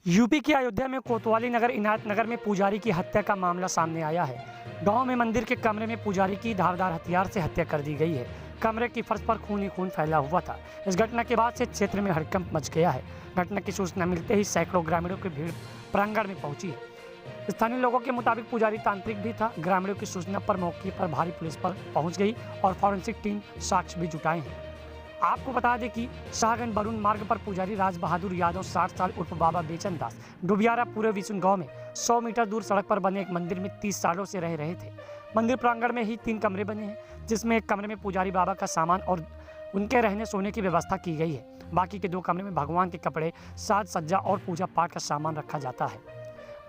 UP की अयोध्या में कोतवाली नगर इनायत नगर में पुजारी की हत्या का मामला सामने आया है। गांव में मंदिर के कमरे में पुजारी की धारदार हथियार से हत्या कर दी गई है। कमरे की फर्श पर खून ही खून फैला हुआ था। इस घटना के बाद से क्षेत्र में हड़कंप मच गया है। घटना की सूचना मिलते ही सैकड़ों ग्रामीणों की भीड़ प्रांगण में पहुंची है। स्थानीय लोगों के मुताबिक पुजारी तांत्रिक भी था। ग्रामीणों की सूचना पर मौके पर भारी पुलिस पर पहुंच गई और फॉरेंसिक टीम साक्ष्य भी जुटाए हैं। आपको बता दें कि शाहगंज बरून मार्ग पर पुजारी राज बहादुर यादव 60 साल उर्फ बाबा बेचन दास डुबियारा पूरे विशुन गांव में 100 मीटर दूर सड़क पर बने एक मंदिर में 30 सालों से रह रहे थे। मंदिर प्रांगण में ही 3 कमरे बने हैं, जिसमें एक कमरे में पुजारी बाबा का सामान और उनके रहने सोने की व्यवस्था की गई है। बाकी के 2 कमरे में भगवान के कपड़े, साज सज्जा और पूजा पाठ का सामान रखा जाता है।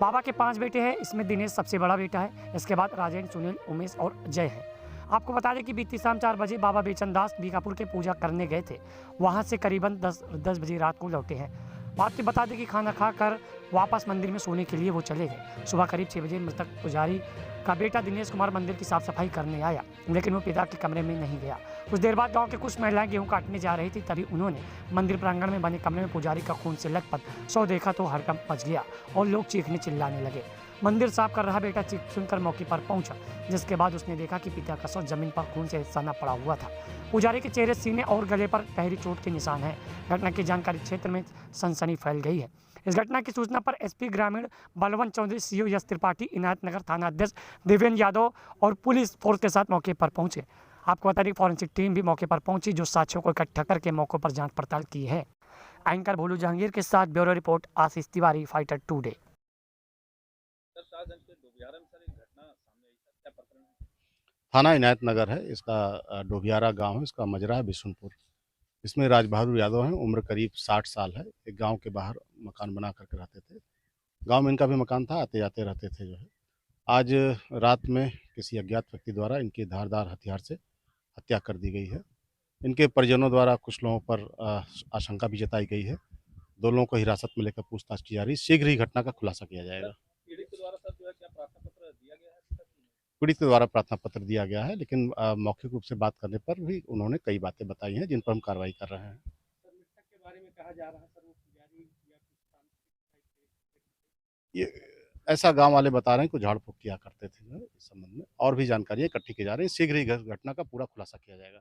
बाबा के 5 बेटे हैं, इसमें दिनेश सबसे बड़ा बेटा है। इसके बाद राजेंद्र, सुनील, उमेश और जय है। आपको बता दें कि बीती शाम 4 बजे बाबा बेचन दास बीकापुर के पूजा करने गए थे। वहां से करीबन 10 बजे रात को लौटे हैं। आपको बता दें कि खाना खाकर वापस मंदिर में सोने के लिए वो चले गए। सुबह करीब 6 बजे मृतक पुजारी का बेटा दिनेश कुमार मंदिर की साफ सफाई करने आया, लेकिन वो पिता के कमरे में नहीं गया। कुछ देर बाद गांव के कुछ महिलाएं गेहूं काटने जा रही थी, तभी उन्होंने मंदिर प्रांगण में बने कमरे में पुजारी का खून से लथपथ शव देखा तो हड़कंप मच गया और लोग चीखने चिल्लाने लगे। मंदिर साफ कर रहा बेटा चीख सुनकर मौके पर पहुंचा, जिसके बाद उसने देखा कि पिता का शव जमीन पर खून से सना पड़ा हुआ था। पुजारी के चेहरे, सीने और गले पर गहरी चोट के निशान हैं। घटना की जानकारी क्षेत्र में सनसनी फैल गई है। इस घटना की सूचना पर एसपी ग्रामीण बलवंत चौधरी, सीओ यश त्रिपाठी, इनायत नगर थाना अध्यक्ष देवेंद्र यादव और पुलिस फोर्स के साथ मौके पर पहुंचे। आपको बता दें फॉरेंसिक टीम भी मौके पर पहुंची, जो साक्ष्यों को इकट्ठा करके मौके पर जांच पड़ताल की है। एंकर भोलू जहांगीर के साथ bureau report Ashish Tiwari, fighter today. Sir, Shahjahan के डोबियारा में सर एक घटना सामने आई सर, क्या प्रकरण है? थाना इनायत नगर है इसका। डोबियारा गांव है, इसका मजरा है बिशुनपुर। इसमें राज बहादुर यादव हैं, उम्र करीब 60 साल है। एक गांव के बाहर मकान बना करके रहते थे। गांव में इनका भी मकान था, आते जाते रहते थे जो है। आज रात में किसी अज्ञात व्यक्ति द्वारा इनकी धारदार हथियार से हत्या कर दी गई है। इनके परिजनों द्वारा कुछ लोगों पर आशंका भी जताई गई है। 2 लोगों को हिरासत में लेकर पूछताछ की जा रही है। शीघ्र ही घटना का खुलासा किया सर, जाएगा। पीड़ित के द्वारा सर जो है क्या प्रार्थना पत्र दिया गया है अभी तक कि नहीं? पीड़ित के द्वारा प्रार्थना पत्र दिया गया है, लेकिन मौखिक रूप से बात करने पर भी उन्होंने कई बातें बताई हैं, जिन पर हम कार्रवाई कर रहे हैं। सर, मृतक के बारे में कहा जा रहा है सर वो पुजारी या कुछ तांत्रिक टाइप के। ये ऐसा गांव वाले बता रहे हैं, कुछ झाड़ फूक किया करते थे जो है, इस संबंध में और भी जानकारी इकट्ठी की जा रही है। शीघ्र ही घटना का पूरा खुलासा किया जाएगा।